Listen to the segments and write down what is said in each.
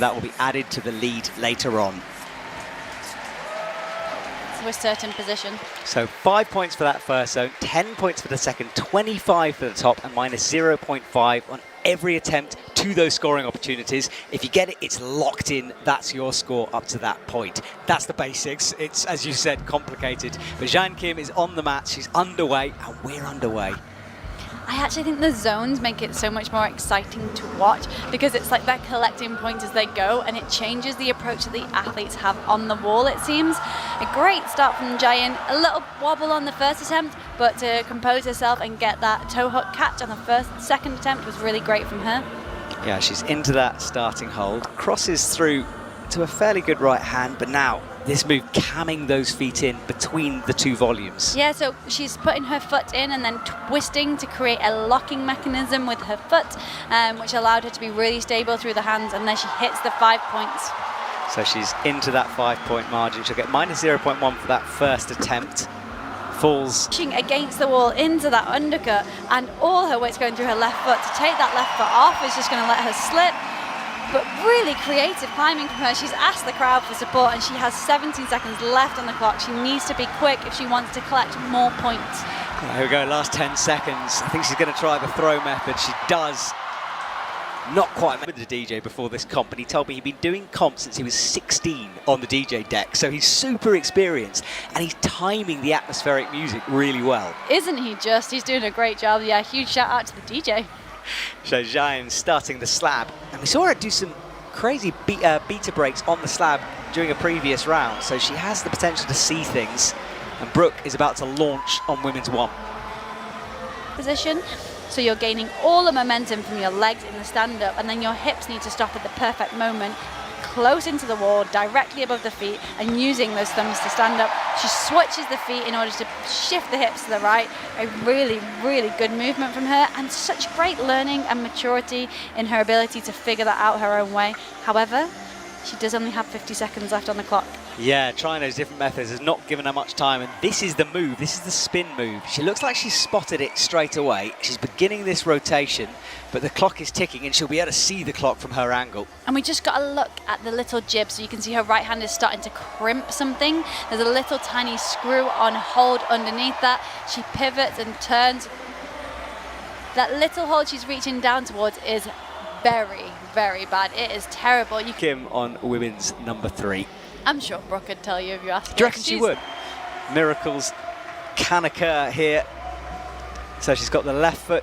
that will be added to the lead later on. To a certain position. So 5 points for that first zone, 10 points for the second, 25 for the top, and minus 0.5 on every attempt to those scoring opportunities. If you get it, it's locked in. That's your score up to that point. That's the basics. It's, as you said, complicated. But Zhang Kim is on the mat. She's underway, and we're underway. I actually think the zones make it so much more exciting to watch because it's like they're collecting points as they go, and it changes the approach that the athletes have on the wall, it seems. A great start from Jayan, a little wobble on the first attempt, but to compose herself and get that toe hook catch on the second attempt was really great from her. Yeah, she's into that starting hold, crosses through to a fairly good right hand, but now this move camming those feet in between the two volumes. Yeah, so she's putting her foot in and then twisting to create a locking mechanism with her foot, which allowed her to be really stable through the hands, and then she hits the 5 points. So she's into that 5 point margin. She'll get minus 0.1 for that first attempt. Falls. Pushing against the wall into that undercut, and all her weight's going through her left foot. To take that left foot off is just going to let her slip. But really creative climbing from her. She's asked the crowd for support, and she has 17 seconds left on the clock. She needs to be quick if she wants to collect more points. Here we go, last 10 seconds. I think she's going to try the throw method. She does. Not quite. I met the DJ before this comp, and he told me he'd been doing comp since he was 16 on the DJ deck. So he's super experienced, and he's timing the atmospheric music really well. Isn't he just? He's doing a great job. Yeah, huge shout out to the DJ. So Zhang starting the slab, and we saw her do some crazy beta breaks on the slab during a previous round, so she has the potential to see things, and Brooke is about to launch on women's one. Position, so you're gaining all the momentum from your legs in the stand-up, and then your hips need to stop at the perfect moment, close into the wall, directly above the feet, and using those thumbs to stand up. She switches the feet in order to shift the hips to the right. A really, really good movement from her, and such great learning and maturity in her ability to figure that out her own way. However, she does only have 50 seconds left on the clock. Yeah, trying those different methods has not given her much time, and this is the move, this is the spin move. She looks like she's spotted it straight away. She's beginning this rotation, but the clock is ticking, and she'll be able to see the clock from her angle. And we just got a look at the little jib, so you can see her right hand is starting to crimp something. There's a little tiny screw on hold underneath that. She pivots and turns. That little hold she's reaching down towards is very, very bad. It is terrible. Kim on women's number 3. I'm sure Brooke could tell you if you asked her. Do you reckon she would? Miracles can occur here. So she's got the left foot,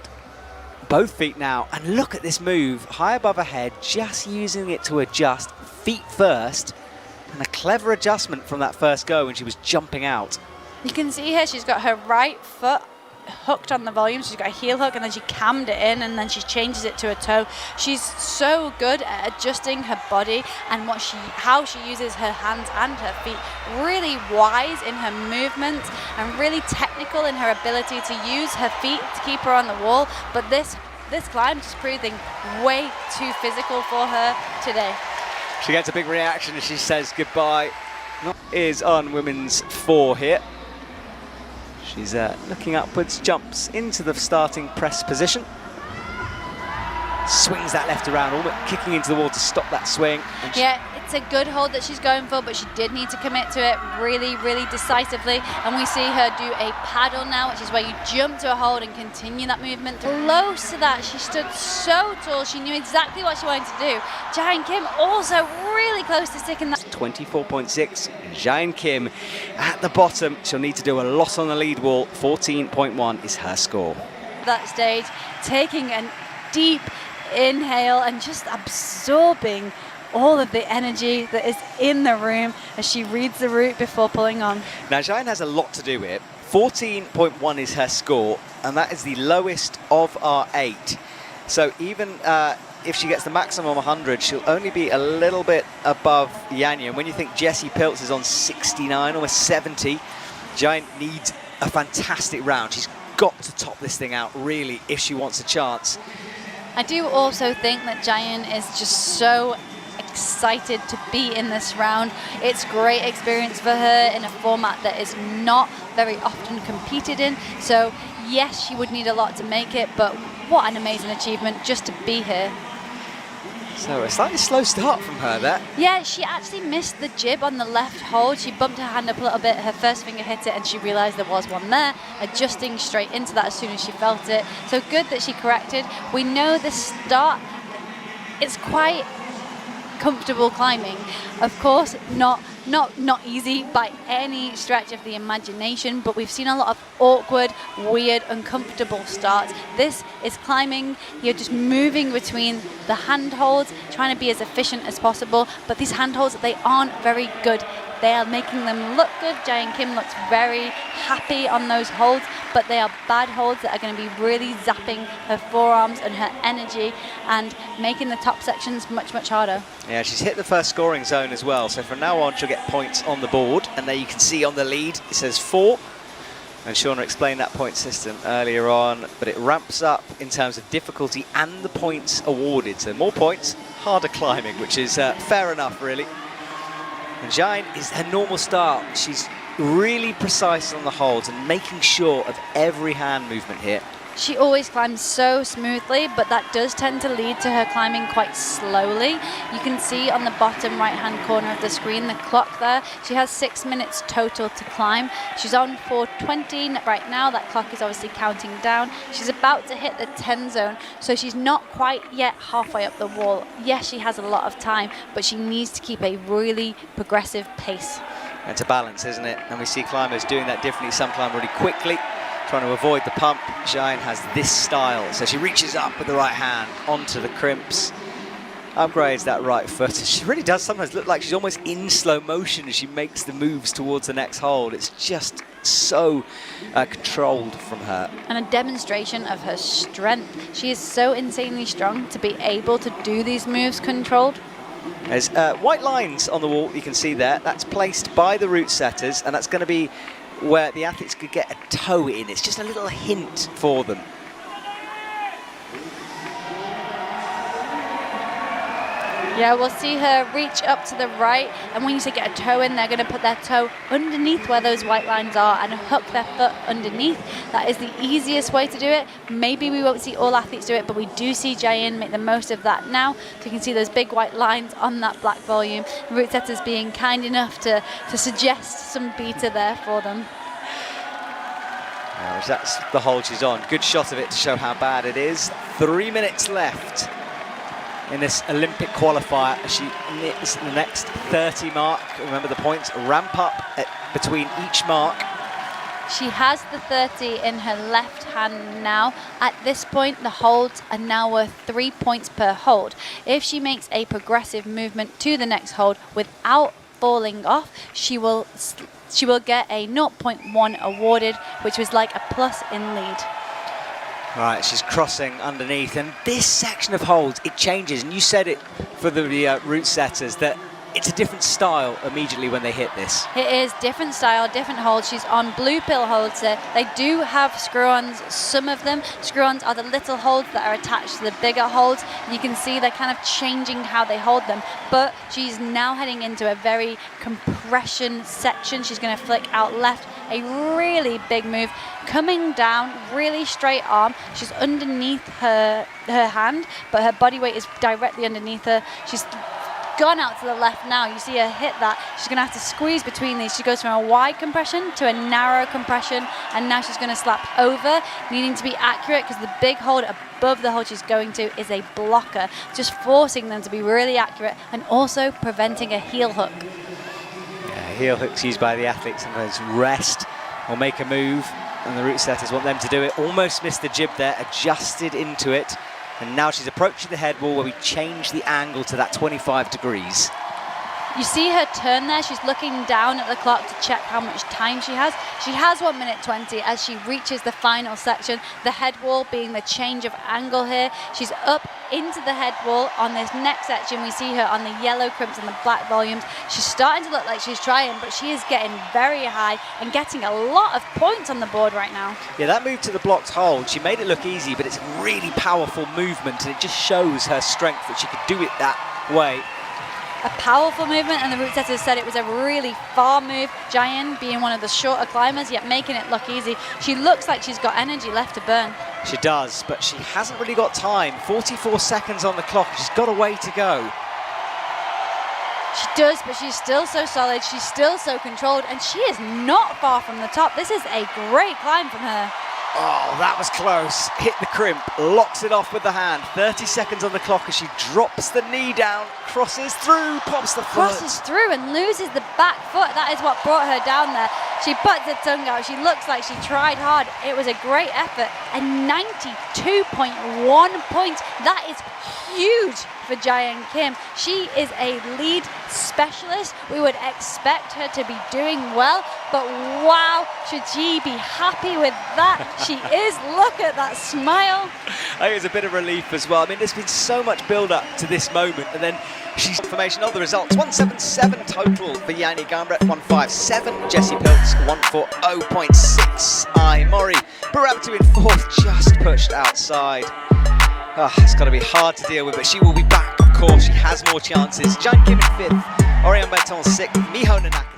both feet now, and look at this move, high above her head, just using it to adjust, feet first, and a clever adjustment from that first go when she was jumping out. You can see here she's got her right foot hooked on the volume. She's got a heel hook, and then she cammed it in, and then she changes it to a toe. She's so good at adjusting her body and how she uses her hands and her feet. Really wise in her movements and really technical in her ability to use her feet to keep her on the wall. But this climb is proving way too physical for her today. She gets a big reaction as she says goodbye. Is on women's 4 here. She's looking upwards, jumps into the starting press position. Swings that left around, almost kicking into the wall to stop that swing. Yeah, it's a good hold that she's going for, but she did need to commit to it really, really decisively. And we see her do a paddle now, which is where you jump to a hold and continue that movement. Close to that, she stood so tall, she knew exactly what she wanted to do. Jayan Kim also really close to sticking that. 24.6, Jayan Kim at the bottom. She'll need to do a lot on the lead wall. 14.1 is her score. That stage, taking a deep inhale and just absorbing all of the energy that is in the room as she reads the route before pulling on. Now, Jayan has a lot to do here. 14.1 is her score, and that is the lowest of our 8. So even if she gets the maximum 100, she'll only be a little bit above Yanya. And when you think Jessie Piltz is on 69, almost 70, Jayan needs a fantastic round. She's got to top this thing out, really, if she wants a chance. I do also think that Jayan is just so excited to be in this round. It's great experience for her in a format that is not very often competed in. So yes, she would need a lot to make it, but what an amazing achievement just to be here. So a slightly slow start from her there. Yeah, she actually missed the jib on the left hold. She bumped her hand up a little bit, her first finger hit it, and she realised there was one there, adjusting straight into that as soon as she felt it. So good that she corrected. We know the start, it's quite comfortable climbing. Of course, not easy by any stretch of the imagination, but we've seen a lot of awkward, weird, uncomfortable starts. This is climbing. You're just moving between the handholds, trying to be as efficient as possible, but these handholds, they aren't very good. They are making them look good. Jae Kim looks very happy on those holds, but they are bad holds that are going to be really zapping her forearms and her energy and making the top sections much, much harder. Yeah, she's hit the first scoring zone as well, so from now on she'll get points on the board, and there you can see on the lead it says 4. And Shauna explained that point system earlier on, but it ramps up in terms of difficulty and the points awarded. So more points, harder climbing, which is fair enough, really. And Jae is her normal start. She's really precise on the holds and making sure of every hand movement here. She always climbs so smoothly, but that does tend to lead to her climbing quite slowly. You can see on the bottom right-hand corner of the screen the clock there. She has 6 minutes total to climb. She's on 4:20 right now. That clock is obviously counting down. She's about to hit the 10 zone, so she's not quite yet halfway up the wall. Yes, she has a lot of time, but she needs to keep a really progressive pace. It's a balance, isn't it? And we see climbers doing that differently. Some climb really quickly, trying to avoid the pump. Jae has this style, so she reaches up with the right hand onto the crimps, upgrades that right foot. She really does sometimes look like she's almost in slow motion as she makes the moves towards the next hold. It's just so controlled from her. And a demonstration of her strength. She is so insanely strong to be able to do these moves controlled. There's white lines on the wall, you can see there. That's placed by the route setters, and that's going to be where the athletes could get a toe in. It's just a little hint for them. Yeah, we'll see her reach up to the right, and when you say get a toe in, they're going to put their toe underneath where those white lines are and hook their foot underneath. That is the easiest way to do it. Maybe we won't see all athletes do it, but we do see Jae make the most of that now. So you can see those big white lines on that black volume. Route setters being kind enough to suggest some beta there for them. That's the hold she's on. Good shot of it to show how bad it is. 3 minutes left in this Olympic qualifier as she hits the next 30 mark. Remember, the points ramp up between each mark. She has the 30 in her left hand now. At this point, the holds are now worth 3 points per hold. If she makes a progressive movement to the next hold without falling off, she will get a 0.1 awarded, which was like a plus in lead. Right, she's crossing underneath, and this section of holds, it changes. And you said it for the route setters, that it's a different style immediately when they hit this. It is different style, different holds. She's on blue pill holds here. They do have screw-ons, some of them. Screw-ons are the little holds that are attached to the bigger holds. You can see they're kind of changing how they hold them. But she's now heading into a very compression section. She's going to flick out left. A really big move. Coming down, really straight arm. She's underneath her hand, but her body weight is directly underneath her. She's gone out to the left now. You see her hit that. She's going to have to squeeze between these. She goes from a wide compression to a narrow compression, and now she's going to slap over, needing to be accurate because the big hold above the hold she's going to is a blocker, just forcing them to be really accurate and also preventing a heel hook. Yeah, heel hooks used by the athletes, sometimes rest or make a move, and the route setters want them to do it. Almost missed the jib there, adjusted into it. And now she's approaching the head wall where we change the angle to that 25 degrees. You see her turn there. She's looking down at the clock to check how much time she has. She has 1 minute 20 as she reaches the final section. The head wall being the change of angle here. She's up into the head wall on this next section. We see her on the yellow crimps and the black volumes. She's starting to look like she's trying, but she is getting very high and getting a lot of points on the board right now. Yeah, that move to the blocked hold, she made it look easy, but it's a really powerful movement, and it just shows her strength that she could do it that way. A powerful movement, and the route setters said it was a really far move. Jae being one of the shorter climbers, yet making it look easy. She looks like she's got energy left to burn. She does, but she hasn't really got time. 44 seconds on the clock. She's got a way to go. She does, but she's still so solid. She's still so controlled, and she is not far from the top. This is a great climb from her. Oh, that was close. Hit the crimp, locks it off with the hand. 30 seconds on the clock as she drops the knee down, crosses through, pops the foot. Crosses through and loses the back foot. That is what brought her down there. She puts her tongue out. She looks like she tried hard. It was a great effort. And 92.1 points. That is huge for Jaehyun Kim. She is a lead specialist. We would expect her to be doing well, but wow, should she be happy with that? She is. Look at that smile. I think it's a bit of relief as well. I mean, there's been so much build-up to this moment, and then she's information of the results. 177 total for Yanni Gambret, 157. Jessie Pilks, 140.6. Mori Barabtu in fourth, just pushed outside. It's got to be hard to deal with, but she will be back, of course. She has more chances. Jaehyun Kim in fifth, Orion Benton sixth, Miho Nanaka